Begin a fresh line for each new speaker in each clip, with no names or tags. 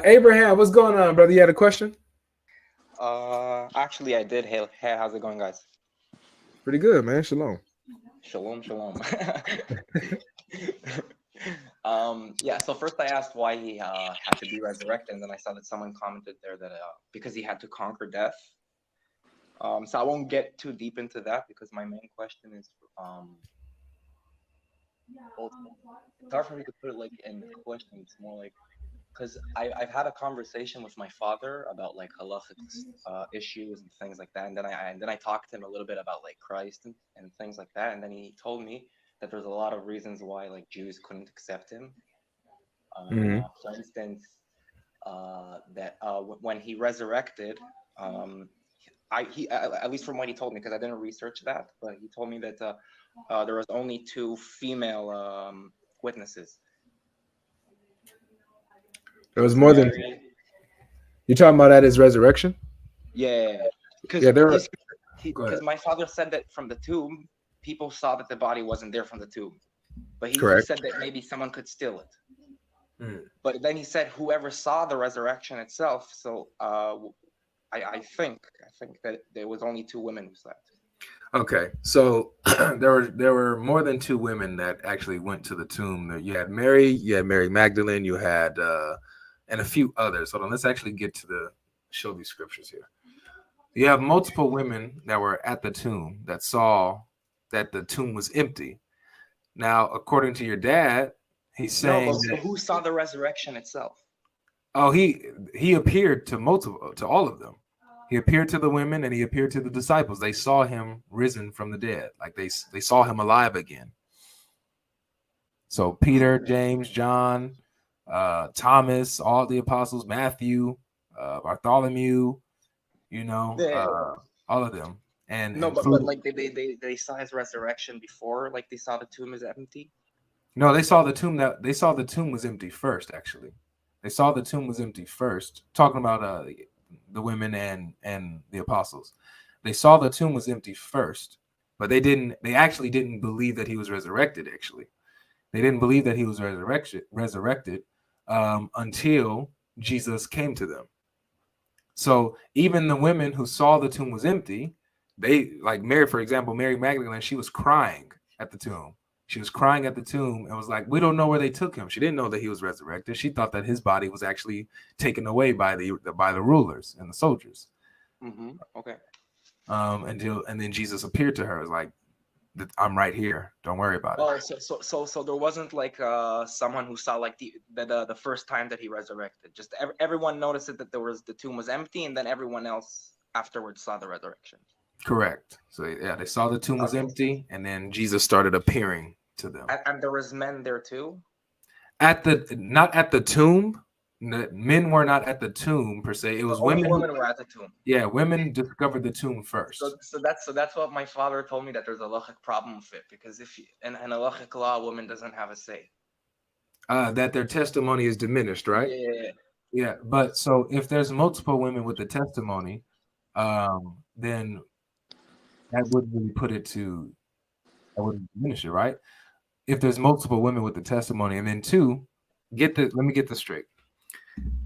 Abraham, what's going on, brother? You had a question?
Actually, I did. Hey, how's it going, guys?
Pretty good, man. Shalom.
Shalom, shalom. Yeah. So first, I asked why he had to be resurrected, and then I saw that someone commented there that because he had to conquer death. So I won't get too deep into that because my main question is, well, it's hard for me to put it like in a question. It's more like because I've had a conversation with my father about like halachic issues and things like that, and then I talked to him a little bit about like Christ and things like that, and then he told me that there's a lot of reasons why like Jews couldn't accept him.
Mm-hmm.
For instance, that when he resurrected, at least from what he told me, because I didn't research that, but he told me that there was only two female witnesses.
There
It
was
was
more than
Mary.
you're talking about at his resurrection.
Yeah, because
Yeah, there were.
because
Go ahead.
because my father said that from the tomb, people saw that the body wasn't there from the tomb, but he
Correct.
said that maybe someone could steal it.
Mm.
But then he said whoever saw the resurrection itself. So I think that there was only two women who saw it.
Okay, so there were more than two women that actually went to the tomb. You had Mary Magdalene, you had and a few others. Hold on, let's actually get to show these scriptures here. You have multiple women that were at the tomb that saw that the tomb was empty. Now, according to your dad, he's
No,
saying
but
that
who saw the resurrection itself?
he appeared to all of them. He appeared to the women and he appeared to the disciples. They saw him risen from the dead, like they saw him alive again. So Peter, James, John, Thomas, all the apostles, Matthew, Bartholomew,
Yeah.
all of them. And
No, but
including,
like they saw his resurrection before, like they saw the tomb is empty.
no, they saw the tomb was empty first. Actually, they saw the tomb was empty first. Talking about the women and the apostles, they saw the tomb was empty first, but they actually didn't believe that he was resurrected. Actually, they didn't believe that he was resurrected until Jesus came to them. So even the women who saw the tomb was empty, they, like Mary, for example, Mary Magdalene, she was crying at the tomb. She was crying at the tomb and was like, "We don't know where they took him." She didn't know that he was resurrected. She thought that his body was actually taken away by the rulers and the soldiers.
Okay.
And then Jesus appeared to her, was like, "I'm right here. Don't worry about it."
Oh, so there wasn't like someone who saw like the first time that he resurrected. Just everyone noticed it, that the tomb was empty, and then everyone else afterwards saw the resurrection.
Correct. So yeah, they saw the tomb was
Okay.
empty, and then Jesus started appearing to them.
And there was men there too.
Not at the tomb. Men were not at the tomb per se. It was
Only
women.
women were at the tomb.
Yeah, women discovered the tomb first.
So that's what my father told me, that there's a halachic problem with it, because if in halachic law, a woman doesn't have a say.
That their testimony is diminished, right?
Yeah.
Yeah, but so if there's multiple women with the testimony, then that wouldn't really that wouldn't diminish it, right? If there's multiple women with the testimony, and then two, let me get this straight.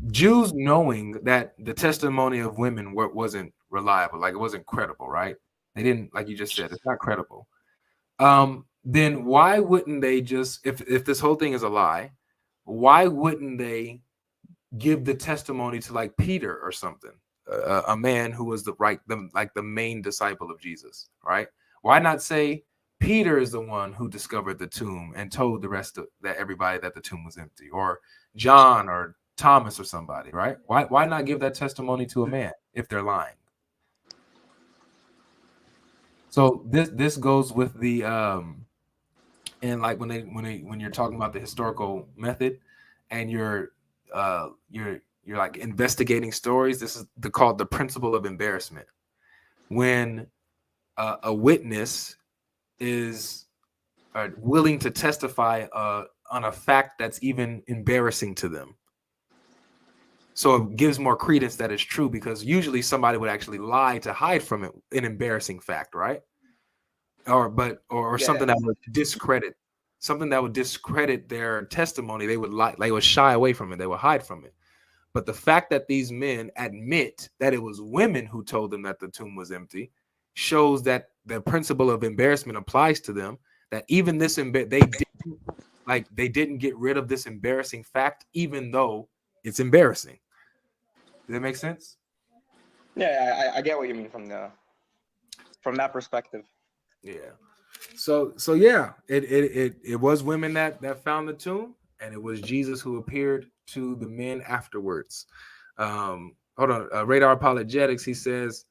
Jews knowing that the testimony of women wasn't reliable, like it wasn't credible, right? They didn't, like you just said, it's not credible. Then why wouldn't they just, if this whole thing is a lie, why wouldn't they give the testimony to like Peter or something, a man who was the main disciple of Jesus, right? Why not say Peter is the one who discovered the tomb and told the rest of everybody that the tomb was empty, or John or Thomas or somebody, right? Why not give that testimony to a man if they're lying? So this goes with the and like when you're talking about the historical method and you're like investigating stories, this is called the principle of embarrassment. When a witness is willing to testify on a fact that's even embarrassing to them. So it gives more credence that it's true, because usually somebody would actually lie to hide from it an embarrassing fact, right? Or
Yeah.
something that would discredit their testimony. They would lie, they would shy away from it, they would hide from it. But the fact that these men admit that it was women who told them that the tomb was empty shows that the principle of embarrassment applies to them. That even this they didn't get rid of this embarrassing fact, even though it's embarrassing. Does that make sense?
Yeah, I get what you mean from that perspective.
Yeah. So yeah, it was women that found the tomb, and it was Jesus who appeared to the men afterwards. Hold on, Radar Apologetics. He says,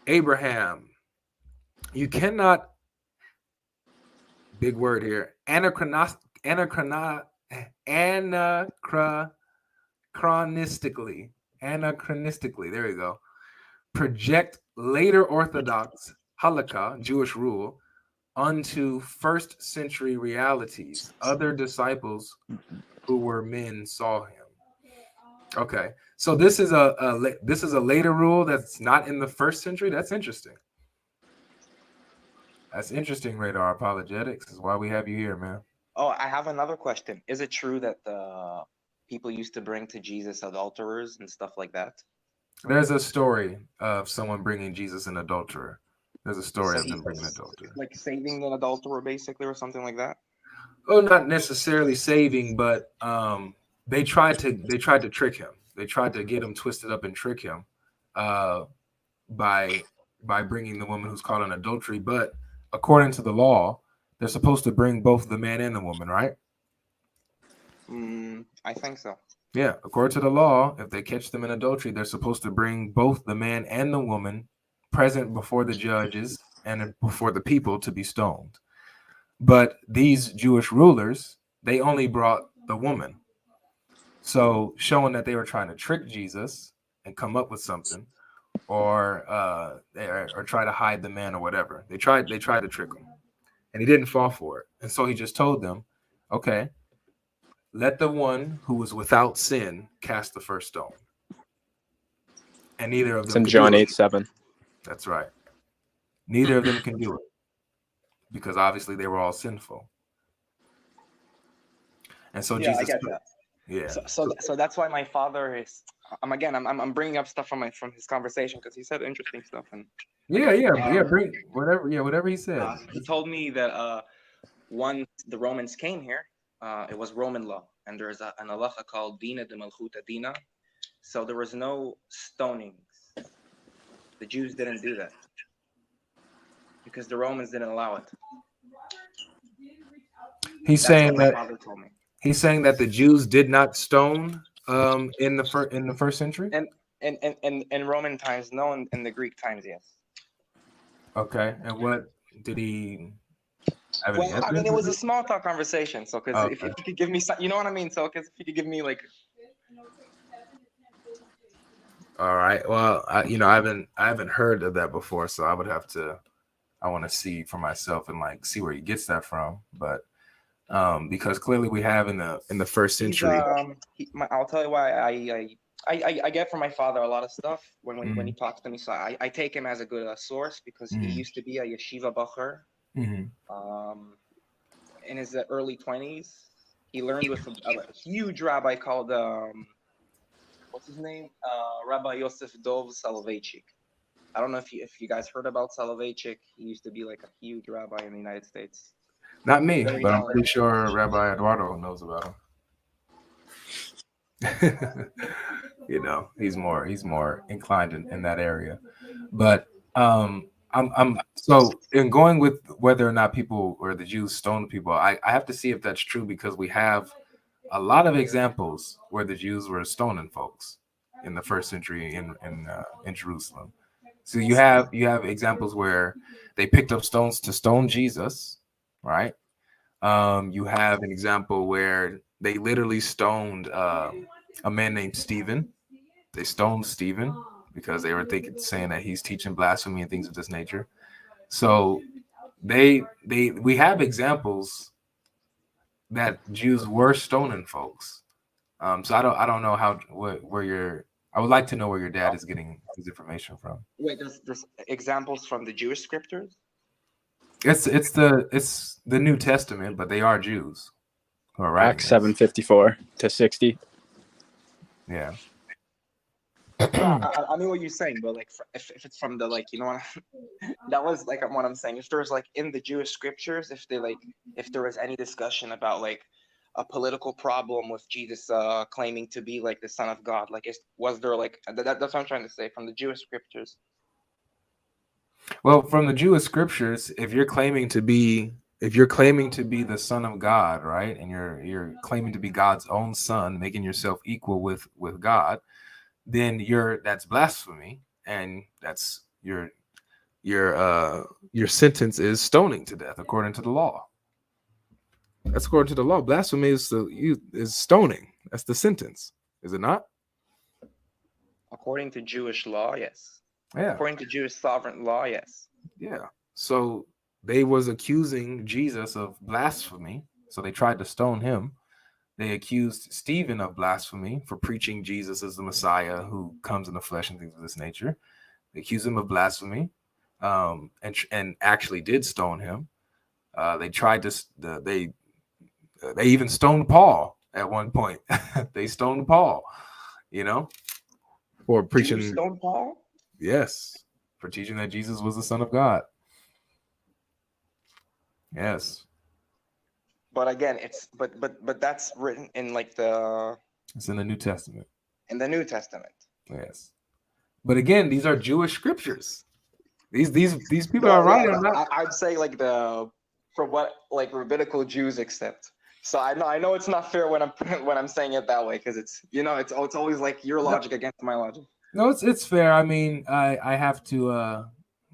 Abraham, you cannot, big word here, anachronistically, there you go, project later Orthodox halakha, Jewish rule, unto first century realities. Other disciples who were men saw him. Okay, so this is a later rule that's not in the first century. That's interesting. That's interesting, Radar Apologetics. Is why we have you here, man.
Oh, I have another question. Is it true that the people used to bring to Jesus adulterers and stuff like that?
There's a story of someone bringing Jesus an adulterer. There's a story
So
of them
he's
bringing an adulterer.
like saving an adulterer, basically, or something like that.
Oh, not necessarily saving, but they tried to trick him. They tried to get him twisted up and trick him by bringing the woman who's caught in adultery. But according to the law, they're supposed to bring both the man and the woman, right?
I think so.
Yeah, according to the law, if they catch them in adultery, they're supposed to bring both the man and the woman present before the judges and before the people to be stoned. But these Jewish rulers, they only brought the woman. So showing that they were trying to trick Jesus and come up with something, or try to hide the man or whatever. They tried to trick him, and he didn't fall for it. And so he just told them, okay, let the one who was without sin cast the first stone. And neither of them.
It's in John 8:7.
That's right. Neither of them can do it, because obviously they were all sinful. And so
Yeah,
Jesus,
I get that.
Yeah.
So that's why my father is. I'm bringing up stuff from his conversation because he said interesting stuff and.
Bring whatever he said.
He told me that once the Romans came here, it was Roman law, and there's an halacha called Dina de Malchuta Dina. So there was no stonings. The Jews didn't do that because the Romans didn't allow it.
He's saying that the Jews did not stone in the first century.
And in Roman times, no, in the Greek times, yes.
Okay, and what did he?
Well, I mean, it was a small talk conversation. So, because if you could give me, you know what I mean. So, because if you could give me like.
All right. Well, I haven't heard of that before, so I would have to. I want to see for myself and like see where he gets that from, but because clearly we have in the first century.
I'll tell you why I get from my father a lot of stuff when he talks to me. So I take him as a good source because he used to be a yeshiva bacher. In his early 20s, he learned with a huge rabbi called what's his name? Rabbi Yosef Dov Soloveitchik. I don't know if you guys heard about Soloveitchik. He used to be like a huge rabbi in the United States.
Not me, but I'm pretty sure Rabbi Eduardo knows about him. He's more inclined in that area. But I'm so in going with whether or not people or the Jews stoned people, I have to see if that's true, because we have a lot of examples where the Jews were stoning folks in the first century in Jerusalem. So you have examples where they picked up stones to stone Jesus, right? You have an example where they literally stoned a man named Stephen. They stoned Stephen because they were saying that he's teaching blasphemy and things of this nature. So we have examples that Jews were stoning folks. So I don't know I would like to know where your dad is getting his information from.
Wait, there's examples from the Jewish scriptures?
It's the New Testament, but they are Jews who are writing
Acts 7:54 to 60.
Yeah.
No, I mean what you're saying, but like if it's from the like you know what that was like what I'm saying. If there was like in the Jewish scriptures, if they like if there was any discussion about like a political problem with Jesus claiming to be like the Son of God, like was there like that's what I'm trying to say from the Jewish scriptures.
Well, from the Jewish scriptures, if you're claiming to be the Son of God, right, and you're claiming to be God's own son, making yourself equal with God, then that's blasphemy, and that's your sentence is stoning to death according to the law. That's according to the law. Blasphemy is stoning. That's the sentence, is it not?
According to Jewish law, yes.
Yeah.
According to Jewish sovereign law, yes.
Yeah. So they was accusing Jesus of blasphemy. So they tried to stone him. They accused Stephen of blasphemy for preaching Jesus as the Messiah who comes in the flesh and things of this nature. They accused him of blasphemy, and actually did stone him. They tried to. They even stoned Paul at one point. They stoned Paul, for preaching.
Jews stoned Paul?
Yes, for teaching that Jesus was the Son of God. Yes.
But again, it's but that's written in like
it's in the New Testament.
In the New Testament.
Yes. But again, these are Jewish scriptures. These people are writing.
I'd say like from what like rabbinical Jews accept. So I know it's not fair when I'm saying it that way because it's it's always like your logic against my logic.
No, it's fair. I mean, I have to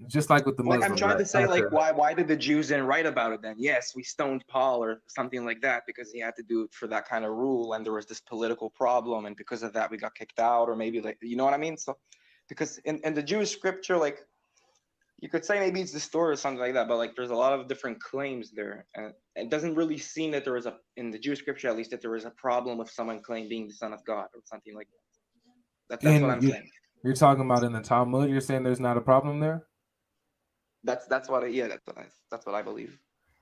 just like with the Muslims.
Like I'm trying to say like why did the Jews then write about it then? Yes, we stoned Paul or something like that because he had to do it for that kind of rule and there was this political problem and because of that we got kicked out or maybe like you know what I mean? So because in the Jewish scripture like you could say maybe it's the story or something like that, but like there's a lot of different claims there, and it doesn't really seem that there was in the Jewish scripture at least that there was a problem with someone claiming being the Son of God or something like that. That's what I'm saying.
You're talking about in the Talmud. You're saying there's not a problem there.
That's what I believe.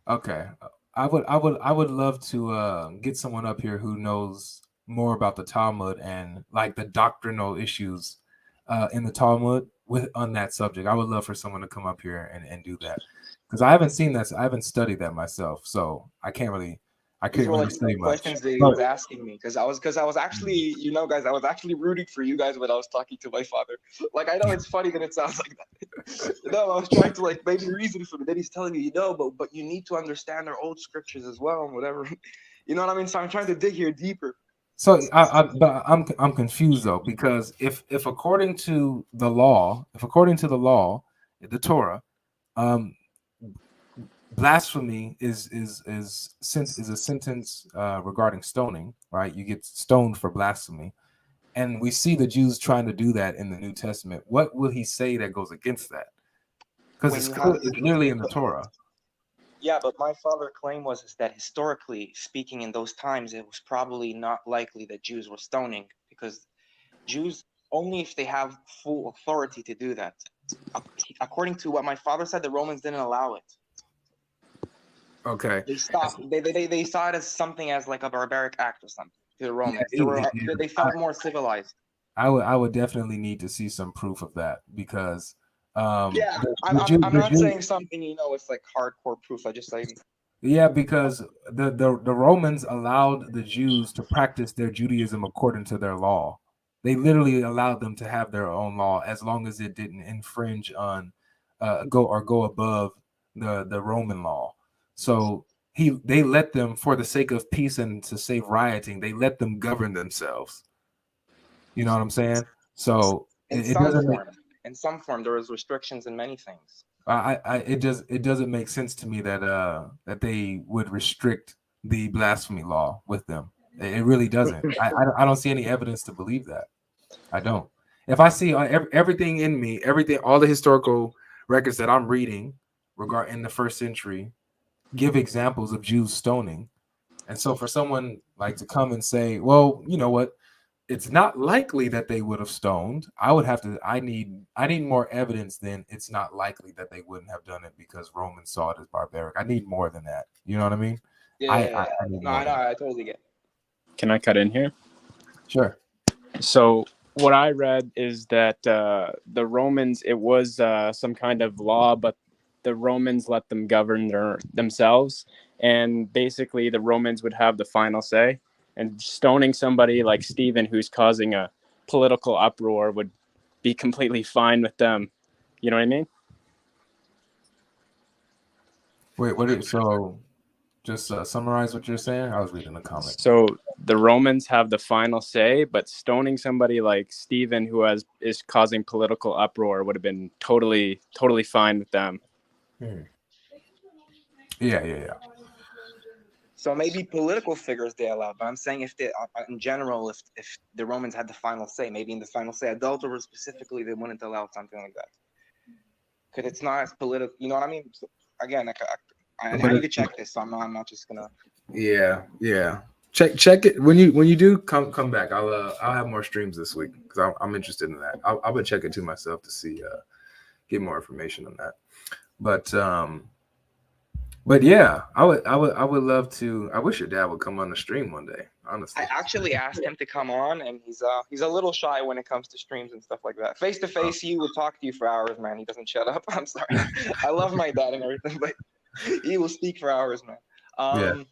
Okay, I would love to get someone up here who knows more about the Talmud and like the doctrinal issues in the Talmud on that subject. I would love for someone to come up here and do that because I haven't seen that. I haven't studied that myself, so I can't really. I couldn't really say much.
Questions that he was asking me because I was actually guys, I was actually rooting for you guys when I was talking to my father. Like I know it's funny that it sounds like that. I was trying to like maybe reason for me. Then he's telling me but you need to understand our old scriptures as well and whatever. You know what I mean? So I'm trying to dig here deeper.
So I'm confused though because if according to the law, the Torah, blasphemy is a sentence regarding stoning, right? You get stoned for blasphemy, and we see the Jews trying to do that in the New Testament. What will he say that goes against that? Because it's clearly in the Torah.
Yeah, but my father's claim was that historically speaking, in those times, it was probably not likely that Jews were stoning because Jews only if they have full authority to do that. According to what my father said, the Romans didn't allow it.
Okay.
They stopped. They saw it as something as like a barbaric act or something to the Romans. They felt more civilized.
I would definitely need to see some proof of that because.
I'm not saying something it's like hardcore proof. I just like.
Yeah, because the Romans allowed the Jews to practice their Judaism according to their law. They literally allowed them to have their own law as long as it didn't infringe on go above the Roman law. So they let them, for the sake of peace and to save rioting, they let them govern themselves. You know what I'm saying? So
in some form, there was restrictions in many things.
It doesn't make sense to me that they would restrict the blasphemy law with them. It really doesn't. I don't see any evidence to believe that. I don't. If I see everything in me, all the historical records that I'm reading in the first century give examples of Jews stoning, and so for someone like to come and say, well, you know what? It's not likely that they would have stoned. I need more evidence than it's not likely that they wouldn't have done it because Romans saw it as barbaric. I need more than that. You know what I mean?
Yeah. I totally get it.
Can I cut in here?
Sure.
So what I read is that the Romans, it was some kind of law, but the Romans let them govern themselves. And basically the Romans would have the final say. And stoning somebody like Stephen, who's causing a political uproar, would be completely fine with them. You know what I mean?
Wait, so just summarize what you're saying. I was reading the comment.
So the Romans have the final say, but stoning somebody like Stephen, who is causing political uproar, would have been totally fine with them.
Yeah.
So maybe political figures they allow, but I'm saying if they, in general, if the Romans had the final say, maybe in the final say, adulterers specifically, they wouldn't allow something like that. Because it's not as political, you know what I mean? So, again, I need to check this, so I'm not just gonna.
Yeah. Check it when you do come back. I'll have more streams this week because I'm interested in that. I'll be check it too myself to see get more information on that. But yeah, I would love to. I wish your dad would come on the stream one day. Honestly,
I actually asked him to come on, and he's a little shy when it comes to streams and stuff like that. Face to face, he would talk to you for hours, man. He doesn't shut up. I'm sorry. I love my dad and everything, but he will speak for hours, man.
Yeah.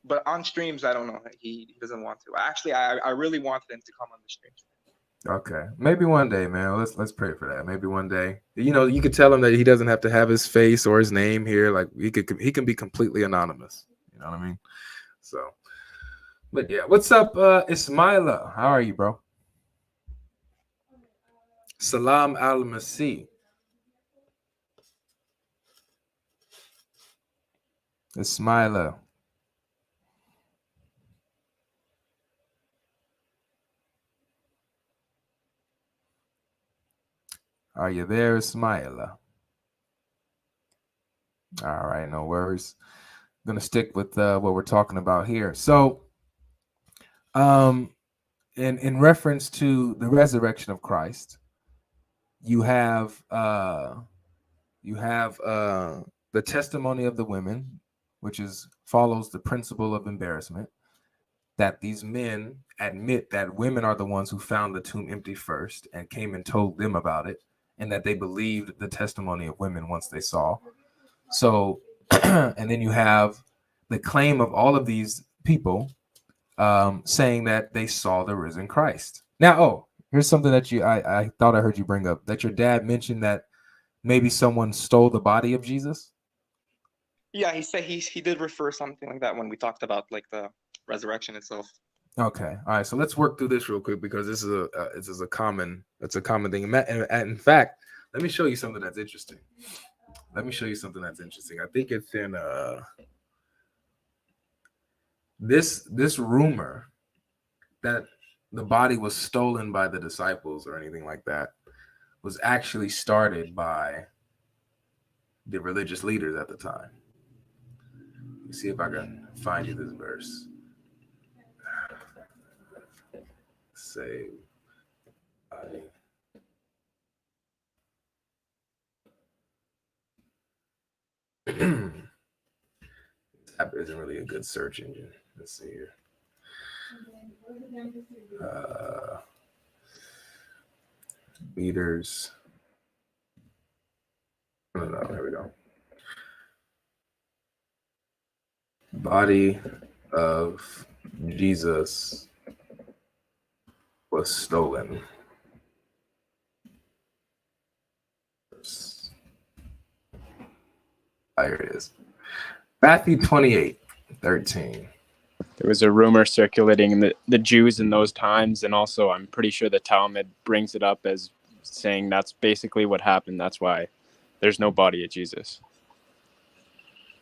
But on streams, I don't know. He doesn't want to. Actually, I really wanted him to come on the streams.
Okay, maybe one day, man. Let's pray for that. Maybe one day. You know, you could tell him that he doesn't have to have his face or his name here. Like he can be completely anonymous. You know what I mean? So, but yeah, what's up, Ismaila? How are you, bro? Salam al-Masih. Ismaila. Are you there, Ismaila? All right, no worries. I'm gonna stick with what we're talking about here. So, in reference to the resurrection of Christ, you have the testimony of the women, which follows the principle of embarrassment, that these men admit that women are the ones who found the tomb empty first and came and told them about it, and that they believed the testimony of women once they saw. So, and then you have the claim of all of these people saying that they saw the risen Christ. Now, here's something that I thought I heard you bring up, that your dad mentioned that maybe someone stole the body of Jesus.
Yeah, he said he did refer something like that when we talked about like the resurrection itself.
Okay, all right. So let's work through this real quick because this is a common thing. And in fact, let me show you something that's interesting. I think it's in this rumor that the body was stolen by the disciples or anything like that was actually started by the religious leaders at the time. Let me see if I can find you this verse. Say, this app isn't really a good search engine. Let's see here. Leaders. No, there we go. Body of Jesus was stolen. Here it is. Matthew 28:13.
There was a rumor circulating in the Jews in those times, and also I'm pretty sure the Talmud brings it up as saying that's basically what happened. That's why there's no body of Jesus.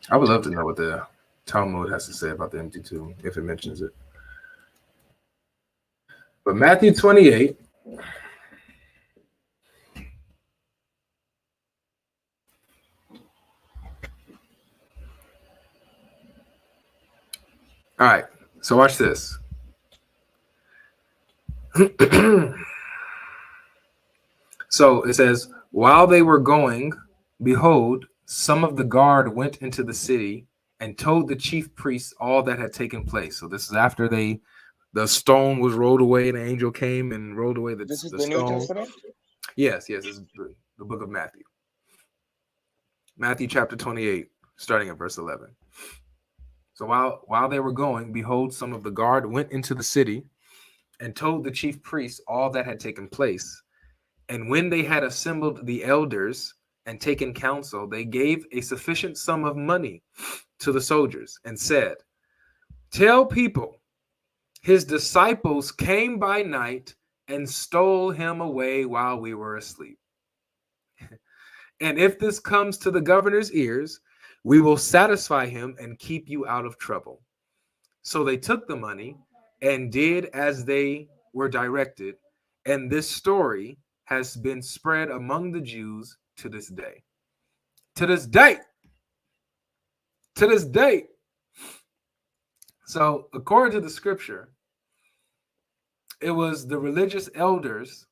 I would love to know what the Talmud has to say about the empty tomb, if it mentions it. But Matthew 28. All right, so watch this. So it says, while they were going, behold, some of the guard went into the city and told the chief priests all that had taken place. So this is after the The stone was rolled away, and the angel came and rolled away
This is
the
the New
stone.
Testament?
Yes, it's the book of Matthew. Matthew chapter 28, starting at verse 11. So while they were going, behold, some of the guard went into the city and told the chief priests all that had taken place. And when they had assembled the elders and taken counsel, they gave a sufficient sum of money to the soldiers and said, tell people, his disciples came by night and stole him away while we were asleep. And if this comes to the governor's ears, we will satisfy him and keep you out of trouble. So they took the money and did as they were directed. And this story has been spread among the Jews to this day. To this day. To this day. So according to the scripture, it was the religious elders,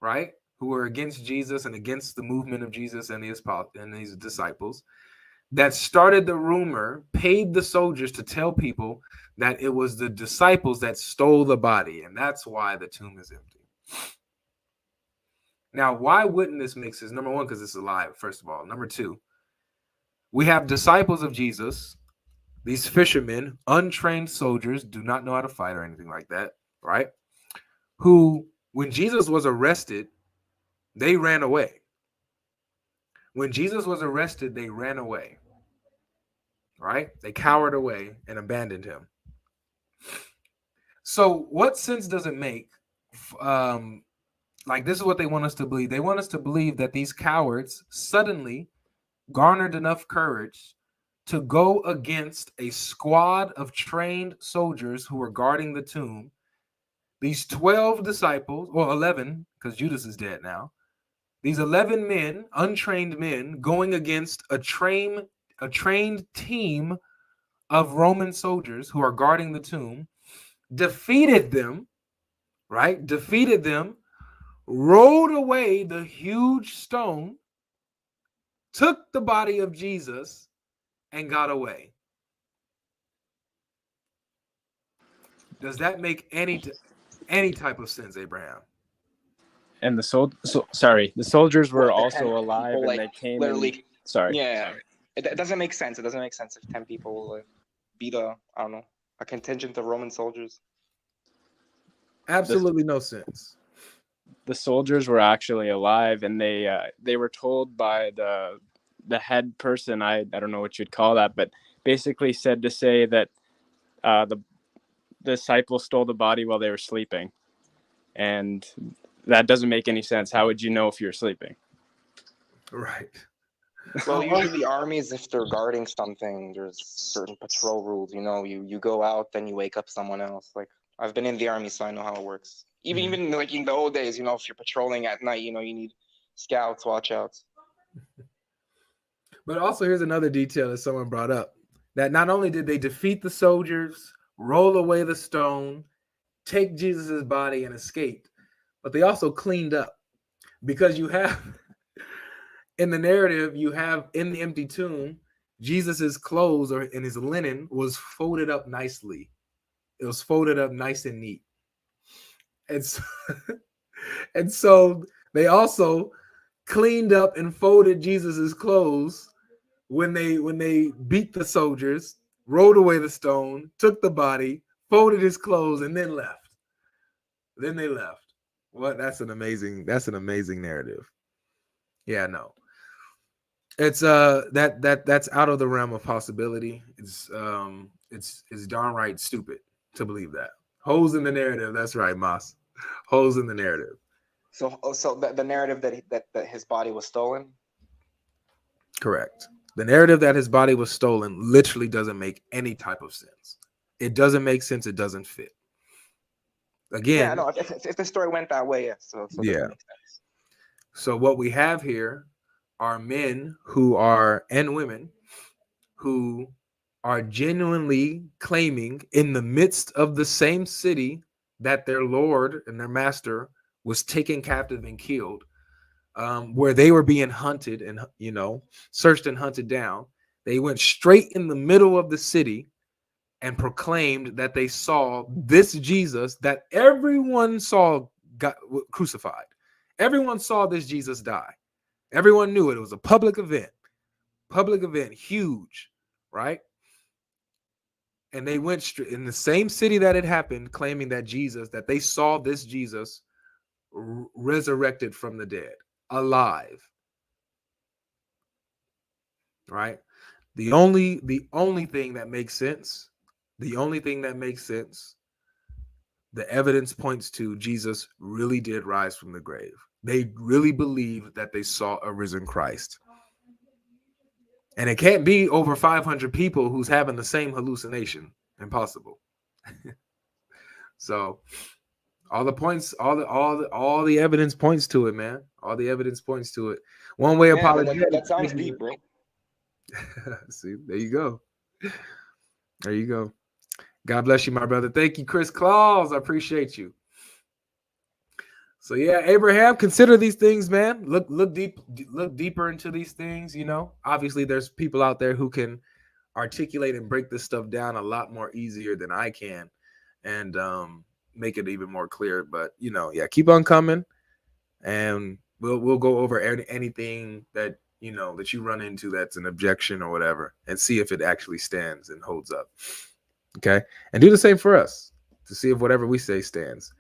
right, who were against Jesus and against the movement of Jesus and his disciples, that started the rumor, paid the soldiers to tell people that it was the disciples that stole the body, and that's why the tomb is empty. Now, why wouldn't this make sense? Number one, because it's alive, first of all. Number two, we have disciples of Jesus, these fishermen, untrained soldiers, do not know how to fight or anything like that, right? Who, when Jesus was arrested, they ran away. When Jesus was arrested, they ran away, right? They cowered away and abandoned him. So what sense does it make? Like, this is what they want us to believe. They want us to believe that these cowards suddenly garnered enough courage to go against a squad of trained soldiers who were guarding the tomb. These 12 disciples, or 11, because Judas is dead now. These 11 men, untrained men, going against a trained team of Roman soldiers who are guarding the tomb, defeated them, right? Defeated them, rolled away the huge stone, took the body of Jesus, and got away. Does that make any type of sense, Abraham?
And the soldiers were also alive,
people,
and
like,
they came
literally.
in. Sorry.
Yeah, it doesn't make sense. It doesn't make sense if 10 people beat a contingent of Roman soldiers.
Absolutely no sense.
The soldiers were actually alive, and they were told by the head person. I don't know what you'd call that, but basically said to say that the disciples stole the body while they were sleeping, and that doesn't make any sense. How would you know if you're sleeping?
Right.
Well, usually armies, if they're guarding something, there's certain patrol rules. You go out, then you wake up someone else. Like, I've been in the army, so I know how it works. Even like in the old days, if you're patrolling at night, you need scouts, watch outs.
But also, here's another detail that someone brought up, that not only did they defeat the soldiers, roll away the stone, take Jesus's body, and escape, but they also cleaned up, because you have in the narrative, you have in the empty tomb, Jesus's clothes and his linen was folded up nicely. It was folded up nice and neat. And so they also cleaned up and folded Jesus's clothes when they beat the soldiers, rolled away the stone, took the body, folded his clothes, and then left. Then they left. Well, that's an amazing narrative. Yeah, no. It's that's out of the realm of possibility. It's darn right stupid to believe that. Holes in the narrative. That's right, Moss. Holes in the narrative.
So the narrative that his body was stolen?
Correct. The narrative that his body was stolen literally doesn't make any type of sense. It doesn't make sense. It doesn't fit. Again,
yeah, no. If the story went that way, yes. So
yeah.
it doesn't make sense.
So what we have here are men and women who are genuinely claiming, in the midst of the same city that their Lord and their master was taken captive and killed, where they were being hunted and searched and hunted down. They went straight in the middle of the city and proclaimed that they saw this Jesus that everyone saw got crucified. Everyone saw this Jesus die. Everyone knew it. It was a public event, huge, right? And they went straight in the same city that it happened, claiming that they saw this Jesus resurrected from the dead, alive, right? The only thing that makes sense, the evidence points to Jesus really did rise from the grave. They really believe that they saw a risen Christ. And it can't be over 500 people who's having the same hallucination. Impossible. So all the points, all the evidence points to it, man. All the evidence points to it. One way apologetic.
That sounds deep, bro.
See, there you go. There you go. God bless you, my brother. Thank you, Chris Claus. I appreciate you. So yeah, Abraham, consider these things, man. Look deeper into these things. You know, obviously, there's people out there who can articulate and break this stuff down a lot more easier than I can, and make it even more clear. But you know, yeah, keep on coming, and we'll go over anything that you know that you run into that's an objection or whatever, and see if it actually stands and holds up. Okay, and do the same for us to see if whatever we say stands.